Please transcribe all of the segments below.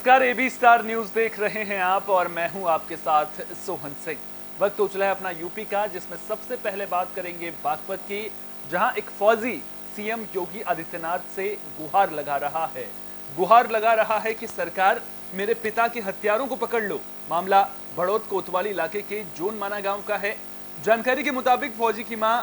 नमस्कार, AB star news देख रहे हैं आप और मैं हूं आपके साथ सोहन सिंह। वक्त हो चला है अपना यूपी का, जिसमें सबसे पहले बात करेंगे बागपत की, जहां एक फौजी सीएम योगी आदित्यनाथ से गुहार लगा रहा है कि सरकार मेरे पिता के हत्यारों को पकड़ लो। मामला बड़ौद कोतवाली इलाके के जोन माना गांव का है। जानकारी के मुताबिक फौजी की मां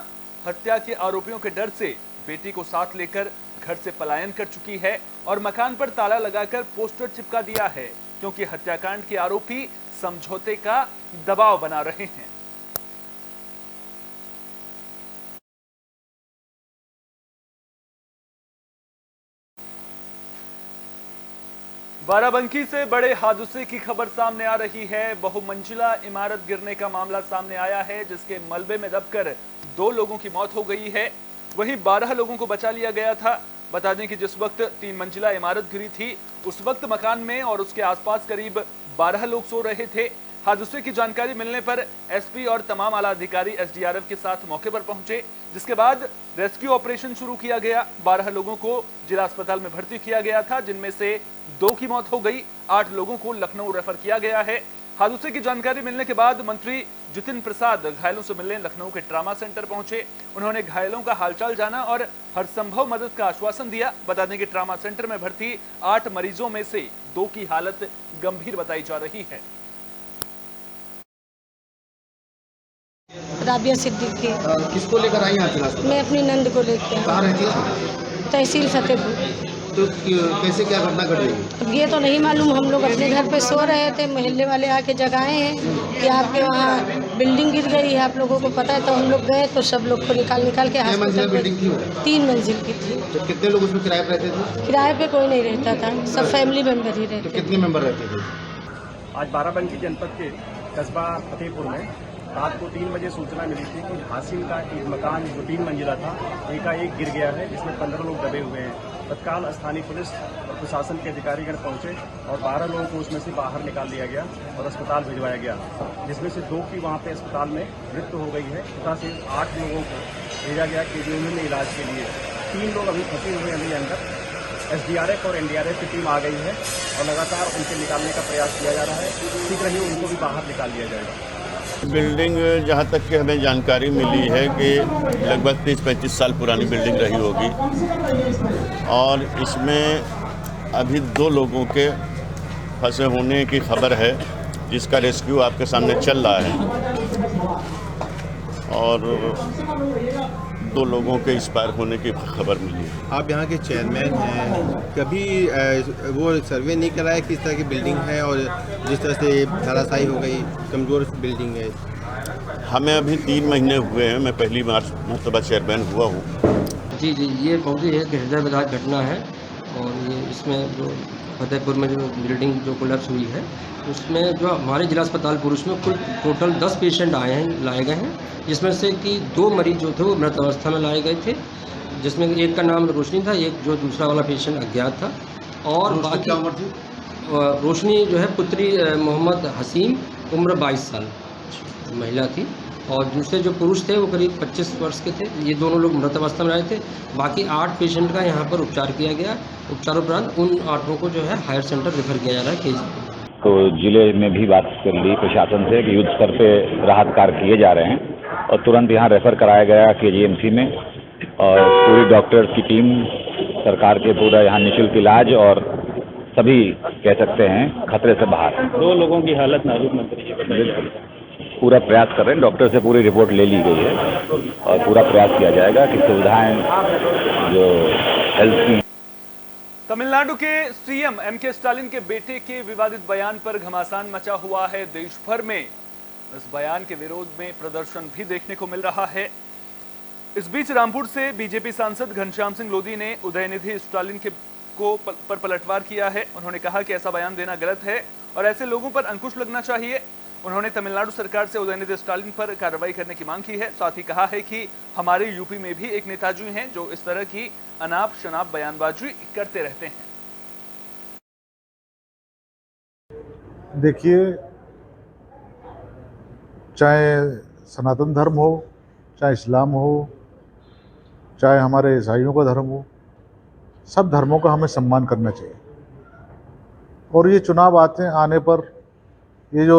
हत्या के आरोपियों के डर से बेटी को साथ लेकर घर से पलायन कर चुकी है और मकान पर ताला लगाकर पोस्टर चिपका दिया है, क्योंकि हत्याकांड के आरोपी समझौते का दबाव बना रहे हैं। बाराबंकी से बड़े हादसे की खबर सामने आ रही है। बहुमंजिला इमारत गिरने का मामला सामने आया है, जिसके मलबे में दबकर 2 लोगों की मौत हो गई है। वहीं 12 लोगों को बचा लिया गया था। बता दें कि जिस वक्त 3 मंजिला इमारत गिरी थी, उस वक्त मकान में और उसके आसपास करीब 12 लोग सो रहे थे। हादसे की जानकारी मिलने पर एसपी और तमाम आला अधिकारी एसडीआरएफ के साथ मौके पर पहुंचे, जिसके बाद रेस्क्यू ऑपरेशन शुरू किया गया। 12 लोगों को जिला अस्पताल में भर्ती किया गया था, जिनमें से 2 की मौत हो गई। 8 लोगों को लखनऊ रेफर किया गया है। हादसे की जानकारी मिलने के बाद मंत्री जितिन प्रसाद घायलों से मिलने लखनऊ के ट्रामा सेंटर पहुंचे। उन्होंने घायलों का हालचाल जाना और हर संभव मदद का आश्वासन दिया। बता दें कि ट्रामा सेंटर में भर्ती 8 मरीजों में से 2 की हालत गंभीर बताई जा रही है। राबिया सिद्दीकी। किसको लेकर आई यहाँ जिला? मैं अपनी नंद को लेकर। कहाँ रहती है? तहसील फतेहपुर। तो कैसे क्या घटना घट गई? अब ये तो नहीं मालूम, हम लोग अपने घर पे सो रहे थे, मोहल्ले वाले आके जगाए हैं कि आपके वहाँ बिल्डिंग गिर गई है, आप लोगों को पता है। तो हम लोग गए तो सब लोग को निकाल के हॉस्पिटल। बिल्डिंग थी? 3 मंजिल की थी। तो कितने लोग उसमें किराए पर रहते थे? किराए पे कोई नहीं रहता था, सब फैमिली मेंबर ही रहते। तो कितने मेंबर रहते थे? आज बाराबंकी जनपद के कस्बा फतेहपुर में रात को 3 बजे सूचना मिली थी कि हासिल का एक मकान जो 3 मंजिला था, एकाएक गिर गया है, जिसमें 15 लोग दबे हुए हैं। तत्काल स्थानीय पुलिस और प्रशासन के अधिकारीगण पहुंचे और 12 लोगों को उसमें से बाहर निकाल लिया गया और अस्पताल भिजवाया गया, जिसमें से 2 की वहां पे अस्पताल में मृत्यु हो गई है तथा से 8 लोगों को भेजा गया केजीएमयू में इलाज के लिए। 3 लोग अभी फंसे हुए अभी अंदर। एसडीआरएफ और एनडीआरएफ की टीम आ गई है और लगातार उनसे निकालने का प्रयास किया जा रहा है। शीघ्र ही उनको भी बाहर निकाल लिया जाएगा। बिल्डिंग जहाँ तक कि हमें जानकारी मिली है कि लगभग 30-35 साल पुरानी बिल्डिंग रही होगी और इसमें अभी 2 लोगों के फंसे होने की खबर है, जिसका रेस्क्यू आपके सामने चल रहा है और 2 लोगों के एक्सपायर होने की खबर मिली है। आप यहाँ के चेयरमैन हैं, कभी वो सर्वे नहीं कराया किस तरह की बिल्डिंग है और जिस तरह से धराशायी हो गई, कमज़ोर बिल्डिंग है? हमें अभी 3 महीने हुए हैं, मैं पहली मरतबा चेयरमैन हुआ हूँ। जी, ये बहुत ही एक हृदय विदारक घटना है और ये इसमें जो फतेहपुर में जो बिल्डिंग जो कोलैप्स हुई है, उसमें जो हमारे जिला अस्पताल पुरुष में कुल टोटल 10 पेशेंट लाए गए हैं, जिसमें से कि 2 मरीज जो थे वो मृत अवस्था में लाए गए थे, जिसमें एक का नाम रोशनी था, एक जो दूसरा वाला पेशेंट अज्ञात था। और बाकी क्या उम्र थी? रोशनी जो है पुत्री मोहम्मद हसीम, उम्र 22 साल महिला थी, और दूसरे जो पुरुष थे वो करीब 25 वर्ष के थे। ये दोनों लोग मृत अवस्था में आए थे। बाकी 8 पेशेंट का यहाँ पर उपचार किया गया। उपचारोपरांत उन 8 को जो है हायर सेंटर रेफर किया जा रहा है केजी। तो जिले में भी बात कर ली प्रशासन से कि युद्ध स्तर पे राहत कार्य किए जा रहे हैं और तुरंत यहाँ रेफर कराया गया केजीएमसी में और पूरी डॉक्टर्स की टीम, सरकार के पूरा यहाँ निःशुल्क इलाज और सभी कह सकते हैं खतरे से बाहर। 2 लोगों की हालत नाजुक मंत्री जी बिल्कुल पूरा प्रयास कर रहे हैं। डॉक्टर से पूरी रिपोर्ट ले ली गई है और पूरा प्रयास किया जाएगा कि सुविधाएं जो हेल्थ की। तमिलनाडु के सीएम एमके स्टालिन के बेटे के विवादित बयान पर घमासान मचा हुआ है देश भर में। इस बयान के विरोध में प्रदर्शन भी देखने को मिल रहा है। इस बीच रामपुर से बीजेपी सांसद घनश्याम सिंह लोधी ने उदयनिधि स्टालिन पर पलटवार किया है। उन्होंने कहा कि ऐसा बयान देना गलत है और ऐसे लोगों पर अंकुश लगना चाहिए। उन्होंने तमिलनाडु सरकार से उदयनिधि स्टालिन पर कार्रवाई करने की मांग की है। साथ ही कहा है कि हमारे यूपी में भी एक नेताजी हैं जो इस तरह की अनाप शनाप बयानबाजी करते रहते हैं। देखिए, चाहे सनातन धर्म हो, चाहे इस्लाम हो, चाहे हमारे ईसाइयों का धर्म हो, सब धर्मों का हमें सम्मान करना चाहिए। और ये चुनाव आने पर ये जो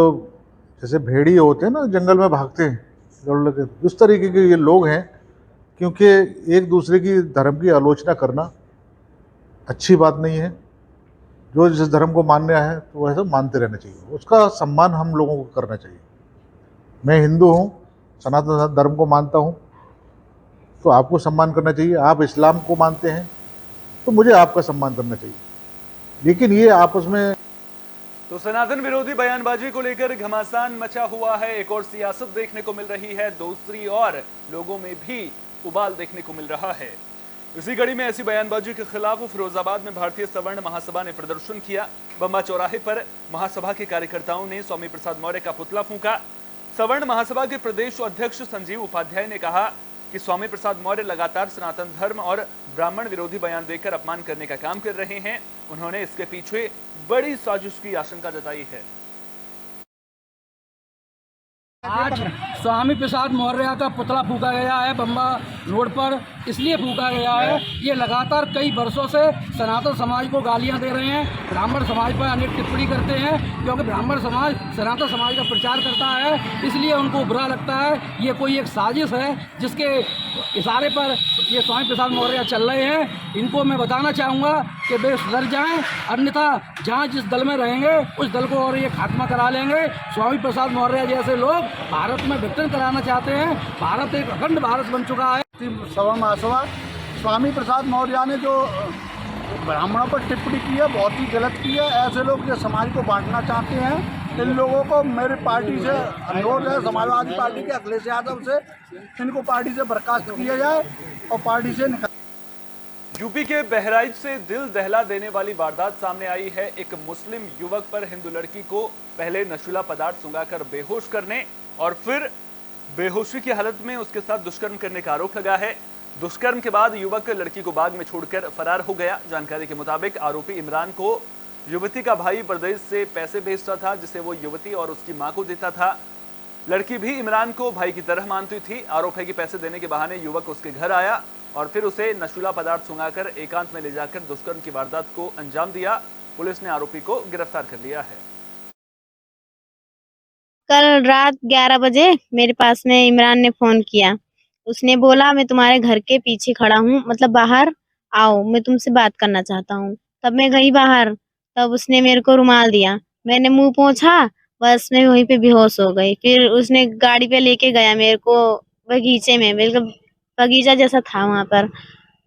जैसे भेड़िए होते हैं ना, जंगल में भागते हैं लड़, उस तरीके के ये लोग हैं। क्योंकि एक दूसरे की धर्म की आलोचना करना अच्छी बात नहीं है। जो जिस धर्म को मानने है तो वैसे मानते रहना चाहिए, उसका सम्मान हम लोगों को करना चाहिए। मैं हिंदू हूँ, सनातन धर्म को मानता हूँ, तो आपको सम्मान करना चाहिए। आप इस्लाम को मानते हैं तो मुझे आपका सम्मान करना चाहिए। लेकिन ये आपस में तो सनातन विरोधी बयानबाजी को लेकर घमासान मचा हुआ है। एक और सियासत देखने को मिल रही है, दूसरी और लोगों में भी उबाल देखने को मिल रहा है। इसी कड़ी में ऐसी बयानबाजी के खिलाफ फिरोजाबाद में भारतीय सवर्ण महासभा ने प्रदर्शन किया। बम्बा चौराहे पर महासभा के कार्यकर्ताओं ने स्वामी प्रसाद मौर्य का पुतला फूंका। सवर्ण महासभा के प्रदेश अध्यक्ष संजीव उपाध्याय ने कहा कि स्वामी प्रसाद मौर्य लगातार सनातन धर्म और ब्राह्मण विरोधी बयान देकर अपमान करने का काम कर रहे हैं। उन्होंने इसके पीछे बड़ी साजिश की आशंका जताई है। आज स्वामी प्रसाद मौर्य का पुतला फूंका गया है बम्बा रोड पर। इसलिए फूंका गया है, ये लगातार कई वर्षों से सनातन समाज को गालियां दे रहे हैं, ब्राह्मण समाज पर अनेक टिप्पणी करते हैं, क्योंकि ब्राह्मण समाज सनातन समाज का प्रचार करता है। इसलिए उनको बुरा लगता है। ये कोई एक साजिश है जिसके इशारे पर ये स्वामी प्रसाद मौर्य चल रहे हैं। इनको मैं बताना चाहूँगा कि वे सुधर जाएं, अन्यथा जहाँ जिस दल में रहेंगे उस दल को और ये खात्मा करा लेंगे। स्वामी प्रसाद मौर्य जैसे लोग भारत में विघटन कराना चाहते हैं। भारत एक अखंड भारत बन चुका है। सवर्ण महासभा स्वामी प्रसाद मौर्य ने जो ब्राह्मणों पर टिप्पणी की है बहुत ही गलत की है। ऐसे लोग जो समाज को बांटना चाहते हैं, इन लोगों को मेरी पार्टी से अनुरोध है, समाजवादी पार्टी के अखिलेश यादव से, इनको पार्टी से बर्खास्त किया जाए और पार्टी से निकाल। यूपी के बहराइच से दिल दहला देने वाली वारदात सामने आई है। एक मुस्लिम युवक पर हिंदू लड़की को पहले नशीला पदार्थ सुंघाकर बेहोश करने और फिर बेहोशी की हालत में उसके साथ दुष्कर्म करने का आरोप लगा है। दुष्कर्म के बाद युवक लड़की को बाग में छोड़कर फरार हो गया। जानकारी के मुताबिक आरोपी इमरान को युवती का भाई प्रदेश से पैसे भेजता था, जिसे वो युवती और उसकी मां को देता था। लड़की भी इमरान को भाई की तरह मानती थी। आरोप है कि पैसे देने के बहाने युवक उसके घर आया और फिर उसे नशीला पदार्थ सुंघाकर एकांत में ले जाकर दुष्कर्म की वारदात को अंजाम दिया। पुलिस ने आरोपी को गिरफ्तार कर लिया है। कल रात 11 बजे मेरे पास में इमरान ने फोन किया। उसने बोला मैं तुम्हारे घर के पीछे खड़ा हूँ, मतलब बाहर आओ, मैं तुमसे बात करना चाहता हूँ। तब मैं गई बाहर, तब उसने मेरे को रुमाल दिया, मैंने मुंह पोंछा, बस मैं वहीं पे बेहोश हो गई। फिर उसने गाड़ी पे लेके गया मेरे को बगीचे में, बिल्कुल बगीचा जैसा था वहाँ पर,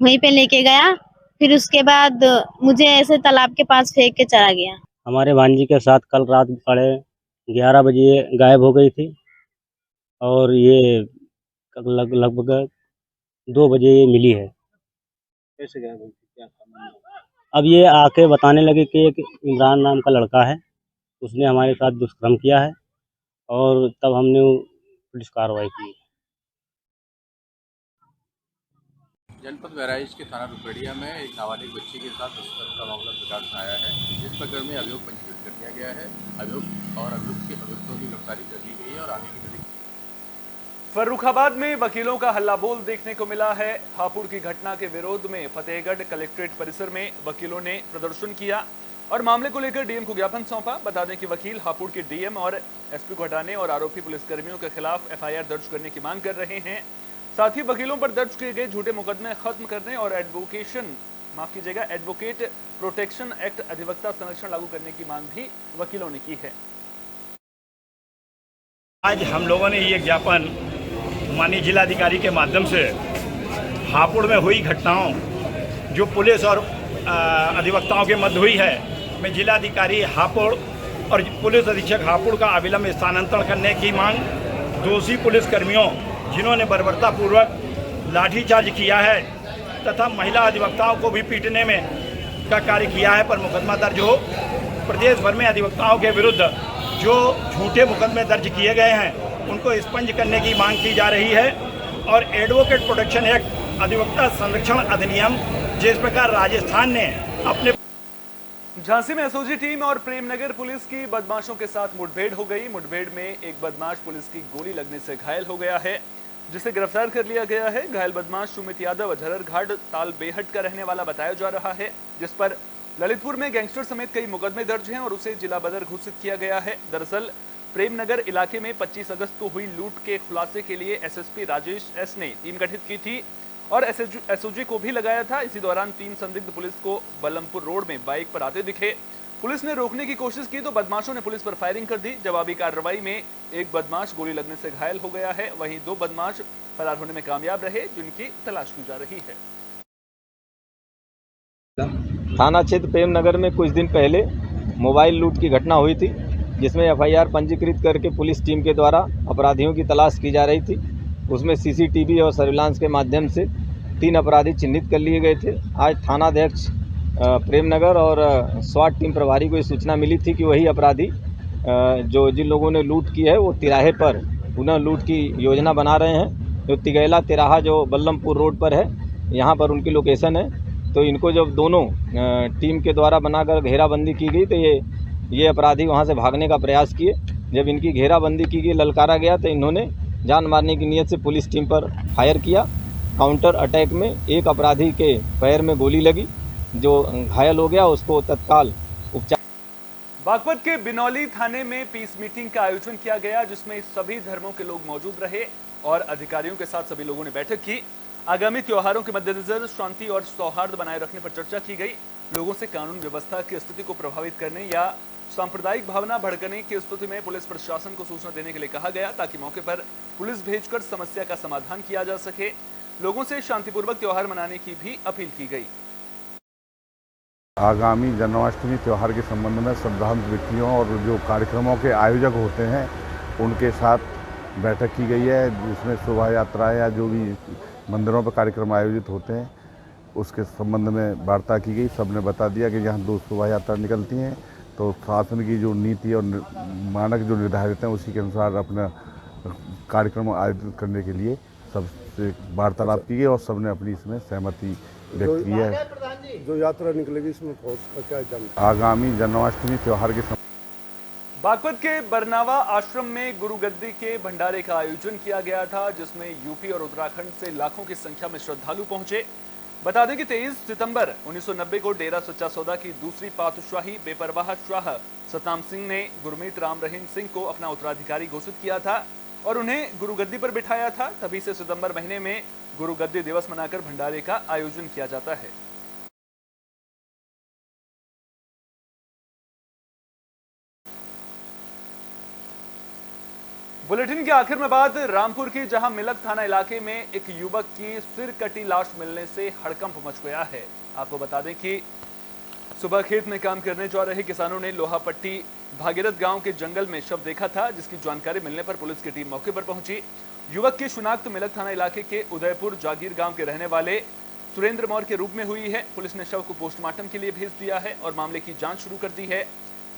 वहीं पे लेके गया। फिर उसके बाद मुझे ऐसे तालाब के पास फेंक के चला गया। हमारे भांजी के साथ कल रात 11:30 बजे गायब हो गई थी और ये लगभग 2 बजे ये मिली है। कैसे गायब हुई थी, क्या था? अब ये आके बताने लगे कि एक इमरान नाम का लड़का है, उसने हमारे साथ दुष्कर्म किया है और तब हमने पुलिस कार्रवाई की। जनपद बहराइच के थाना रुपड़िया में एक नाबालिग बच्ची के साथ दुष्कर्म का मामला प्रकाश में आया है। इस प्रकरण में अभियोग पंजीकृत कर दिया गया है। अभियुक्तों की गिरफ्तारी कर ली गई है और आगे की तरीके। फर्रुखाबाद में वकीलों का हल्ला बोल देखने को मिला है। हापुड़ की घटना के विरोध में फतेहगढ़ कलेक्ट्रेट परिसर में वकीलों ने प्रदर्शन किया और मामले को लेकर डीएम को ज्ञापन सौंपा। बता दें कि वकील हापुड़ के डीएम और एसपी को हटाने और आरोपी पुलिसकर्मियों के खिलाफ एफआईआर दर्ज करने की मांग कर रहे हैं। साथ ही वकीलों पर दर्ज किए गए झूठे मुकदमे खत्म करने और एडवोकेट प्रोटेक्शन एक्ट अधिवक्ता संरक्षण लागू करने की मांग भी वकीलों ने की है। आज हम लोगों ने ये ज्ञापन माननीय जिलाधिकारी के माध्यम से हापुड़ में हुई घटनाओं जो पुलिस और अधिवक्ताओं के मध्य हुई है, मैं जिलाधिकारी हापुड़ और पुलिस अधीक्षक हापुड़ का अविलंब स्थानांतरण करने की मांग, दोषी पुलिसकर्मियों जिन्होंने बर्बरतापूर्वक लाठीचार्ज किया है तथा महिला अधिवक्ताओं को भी पीटने में का कार्य किया है पर मुकदमा दर्ज हो। प्रदेश भर में अधिवक्ताओं के विरुद्ध जो झूठे मुकदमे दर्ज किए गए हैं उनको एक्सपंज करने की मांग की जा रही है और एडवोकेट प्रोटेक्शन एक्ट अधिवक्ता संरक्षण अधिनियम जिस प्रकार राजस्थान ने अपने। झांसी में एसओजी टीम और प्रेमनगर पुलिस की बदमाशों के साथ मुठभेड़ हो गई। मुठभेड़ में एक बदमाश पुलिस की गोली लगने से घायल हो गया है, जिसे गिरफ्तार कर लिया गया है। घायल बदमाश सुमित यादव झरर घाट ताल बेहट का रहने वाला बताया जा रहा है, जिस पर ललितपुर में गैंगस्टर समेत कई मुकदमे दर्ज हैं और उसे जिला बदर घोषित किया गया है। दरअसल प्रेमनगर इलाके में 25 अगस्त को हुई लूट के खुलासे के लिए एसएसपी राजेश एस ने टीम गठित की थी और एसओजी को भी लगाया था। इसी दौरान 3 संदिग्ध पुलिस को बल्लमपुर रोड में बाइक पर आते दिखे। पुलिस ने रोकने की कोशिश की तो बदमाशों ने पुलिस पर फायरिंग कर दी। जवाबी कार्रवाई में एक बदमाश गोली लगने से घायल हो गया है, वहीं 2 बदमाश फरार होने में कामयाब रहे, जिनकी तलाश की जा रही है। थाना क्षेत्र प्रेमनगर में कुछ दिन पहले मोबाइल लूट की घटना हुई थी, जिसमें एफआईआर पंजीकृत करके पुलिस टीम के द्वारा अपराधियों की तलाश की जा रही थी। उसमें सीसीटीवी और सर्विलांस के माध्यम से 3 अपराधी चिन्हित कर लिए गए थे। आज थानाध्यक्ष प्रेमनगर और स्वाट टीम प्रभारी को ये सूचना मिली थी कि वही अपराधी जिन लोगों ने लूट की है वो तिराहे पर पुनः लूट की योजना बना रहे हैं। जो तिगैला तिराहा जो बल्लमपुर रोड पर है, यहाँ पर उनकी लोकेशन है। तो इनको जब दोनों टीम के द्वारा बनाकर घेराबंदी की गई तो ये अपराधी वहाँ से भागने का प्रयास किए। जब इनकी घेराबंदी की गई, ललकारा गया, तो इन्होंने जान मारने की नीयत से पुलिस टीम पर फायर किया। काउंटर अटैक में एक अपराधी के पैर में गोली लगी, जो घायल हो गया, उसको तत्काल उपचार। बागपत के बिनौली थाने में पीस मीटिंग का आयोजन किया गया, जिसमें सभी धर्मों के लोग मौजूद रहे और अधिकारियों के साथ सभी लोगों ने बैठक की। आगामी त्योहारों के मद्देनजर शांति और सौहार्द बनाए रखने पर चर्चा की गई। लोगों से कानून व्यवस्था की स्थिति को प्रभावित करने या सांप्रदायिक भावना भड़कने की स्थिति में पुलिस प्रशासन को सूचना देने के लिए कहा गया, ताकि मौके पर पुलिस भेजकर समस्या का समाधान किया जा सके। लोगों से शांतिपूर्वक त्योहार मनाने की भी अपील की गई। आगामी जन्माष्टमी त्यौहार के संबंध में श्रद्धालु व्यक्तियों और जो कार्यक्रमों के आयोजक होते हैं उनके साथ बैठक की गई है, जिसमें शोभा यात्रा या जो भी मंदिरों पर कार्यक्रम आयोजित होते हैं उसके संबंध में वार्ता की गई। सबने बता दिया कि यहाँ 2 शोभा यात्रा निकलती हैं, तो शासन की जो नीति और मानक जो निर्धारित हैं उसी के अनुसार अपना कार्यक्रम आयोजित करने के लिए सबसे वार्तालाप की गई और सबने अपनी इसमें सहमति व्यक्त की है। जो यात्रा निकलेगी इसमें क्या जानकारी? आगामी जन्माष्टमी त्यौहार के बागपत के बरनावा आश्रम में गुरु गद्दी के भंडारे का आयोजन किया गया था, जिसमें यूपी और उत्तराखंड से लाखों की संख्या में श्रद्धालु पहुंचे। बता दें कि 23 सितंबर 1990 को डेरा सच्चा सौदा की दूसरी पातशाही बेपरवाह शाह सतनाम सिंह ने गुरमीत राम रहीम सिंह को अपना उत्तराधिकारी घोषित किया था और उन्हें गुरु गद्दी पर बिठाया था। तभी से सितंबर महीने में गुरु गद्दी दिवस मनाकर भंडारे का आयोजन किया जाता है। बुलेटिन के आखिर में बात रामपुर की, जहां मिलक थाना इलाके में एक युवक की सिर कटी लाश मिलने से हड़कंप मच गया है। आपको बता दें कि सुबह खेत में काम करने जा रहे किसानों ने लोहापट्टी भागीरथ गांव के जंगल में शव देखा था, जिसकी जानकारी मिलने पर पुलिस की टीम मौके पर पहुंची। युवक की शिनाख्त मिलक थाना इलाके के उदयपुर जागीर गांव के रहने वाले सुरेंद्र मौर्य के रूप में हुई है। पुलिस ने शव को पोस्टमार्टम के लिए भेज दिया है और मामले की जांच शुरू कर दी है।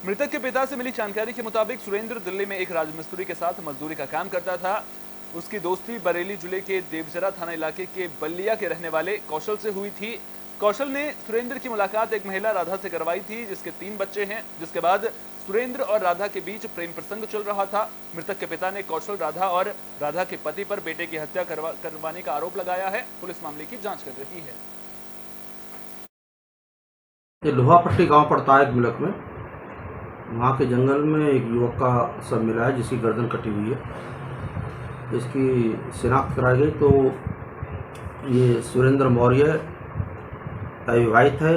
मृतक के पिता से मिली जानकारी के मुताबिक सुरेंद्र दिल्ली में एक राजमिस्त्री के साथ मजदूरी का काम करता था। उसकी दोस्ती बरेली जिले के देवजरा थाना इलाके के बल्लिया के रहने वाले कौशल से हुई थी। कौशल ने सुरेंद्र की मुलाकात एक महिला राधा से करवाई थी, जिसके 3 बच्चे हैं। जिसके बाद सुरेंद्र और राधा के बीच प्रेम प्रसंग चल रहा था। मृतक के पिता ने कौशल, राधा और राधा के पति पर बेटे की हत्या करवाने का आरोप लगाया है। पुलिस मामले की जांच कर रही है। ये लोहापट्टी गांव पड़ता है मिलक में। वहाँ के जंगल में एक युवक का शव मिला है, जिसकी गर्दन कटी हुई है। इसकी शिनाख्त कराई गई तो ये सुरेंद्र मौर्य अविवाहित है।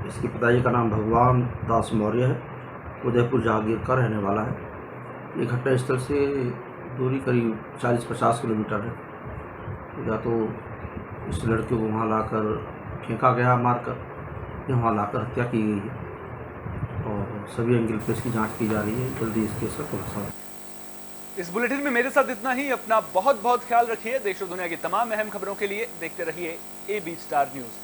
इसके पिताजी का नाम भगवान दास मौर्य है, उदयपुर जागीर का रहने वाला है। ये घटनास्थल से दूरी करीब 40-50 किलोमीटर है। या तो इस लड़के को वहाँ लाकर फेंका गया मारकर, या वहाँ लाकर हत्या की गई है और सभी एंगल पे इसकी जांच की जा रही है। जल्दी इस केस का खुलासा। इस बुलेटिन में मेरे साथ इतना ही। अपना बहुत बहुत ख्याल रखिए। देश और दुनिया की तमाम अहम खबरों के लिए देखते रहिए AB स्टार न्यूज।